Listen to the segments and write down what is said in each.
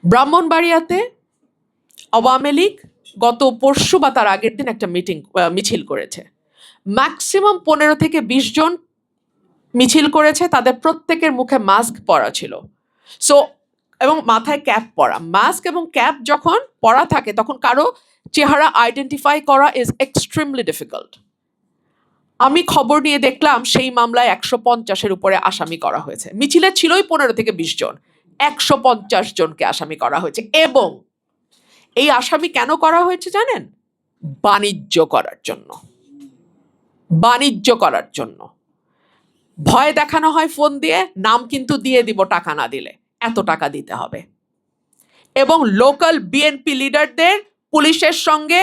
ব্রাহ্মণবাড়িয়াতে আওয়ামী লীগ গত পরশু বা তার আগের দিন একটা মিছিল করেছে। ম্যাক্সিমাম 15 থেকে 20 জন মিছিল করেছে, তাদের প্রত্যেকের মুখে মাস্ক পরা ছিল। সো এবং মাথায় ক্যাপ পরা। মাস্ক এবং ক্যাপ যখন পরা থাকে তখন কারো চেহারা আইডেন্টিফাই করা ইজ এক্সট্রিমলি ডিফিকাল্ট। আমি খবর নিয়ে দেখলাম সেই মামলায় 150-এর উপরে আসামি করা হয়েছে। মিছিলে ছিলই 15 থেকে 20 জন, 150 জনকে আসামি করা হয়েছে। এবং এই আসামি কেন করা হয়েছে জানেন? বাণিজ্য করার জন্য। বাণিজ্য করার জন্য ভয় দেখানো হয় ফোন দিয়ে, নাম কিন্তু দিয়ে দিব টাকা না দিলে, এত টাকা দিতে হবে। এবং লোকাল বিএনপি লিডারদের পুলিশের সঙ্গে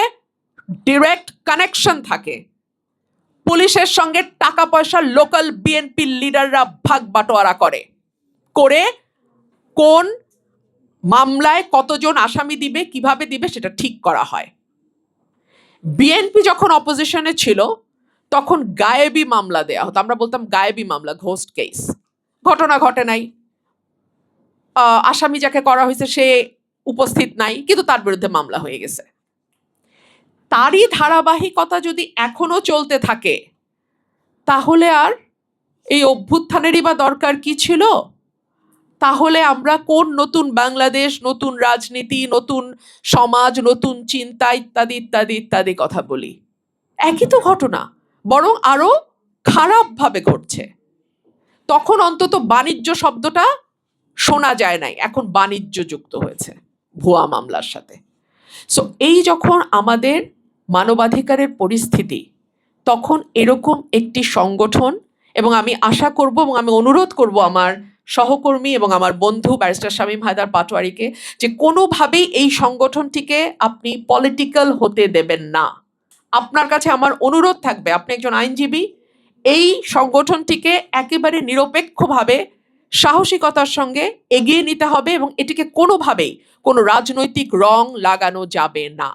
ডিরেক্ট কানেকশন থাকে। পুলিশের সঙ্গে টাকা পয়সা লোকাল বিএনপি লিডাররা ভাগ বাটোয়ারা করে কোন মামলায় কতজন আসামি দিবে, কিভাবে দিবে সেটা ঠিক করা হয়। বিএনপি যখন অপোজিশনে ছিল তখন গায়েবী মামলা দেয়া হতো। আমরা বলতাম গায়েবী মামলা, ঘোস্ট কেস। ঘটনা ঘটে নাই, আসামি যাকে করা হয়েছে সে উপস্থিত নাই, কিন্তু তার বিরুদ্ধে মামলা হয়ে গেছে। তারই ধারাবাহিকতা যদি এখনো চলতে থাকে তাহলে আর এই অভ্যুত্থানেরই বা দরকার কি ছিল? তাহলে আমরা কোন নতুন বাংলাদেশ, নতুন রাজনীতি, নতুন সমাজ, নতুন চিন্তা ইত্যাদি ইত্যাদি ইত্যাদি কথা বলি? একই তো ঘটনা, বরং আরো খারাপ ভাবে ঘটছে। তখন অন্তত বাণিজ্য শব্দটা শোনা যায় নাই, এখন বাণিজ্য যুক্ত হয়েছে ভুয়া মামলার সাথে। সো এই যখন আমাদের মানবাধিকারের পরিস্থিতি, তখন এরকম একটি সংগঠন, এবং আমি আশা করব এবং আমি অনুরোধ করব আমার সহকর্মী এবং আমার বন্ধু ব্যারিস্টার শামীম হায়দার পাটোয়ারিকে যে কোনোভাবেই এই সংগঠনটিকে আপনি পলিটিক্যাল হতে দেবেন না। আপনার কাছে আমার অনুরোধ থাকবে, আপনি একজন আইনজীবী, এই সংগঠনটিকে একেবারে নিরপেক্ষভাবে সাহসিকতার সঙ্গে এগিয়ে নিতে হবে এবং এটিকে কোনোভাবেই কোনো রাজনৈতিক রং লাগানো যাবে না।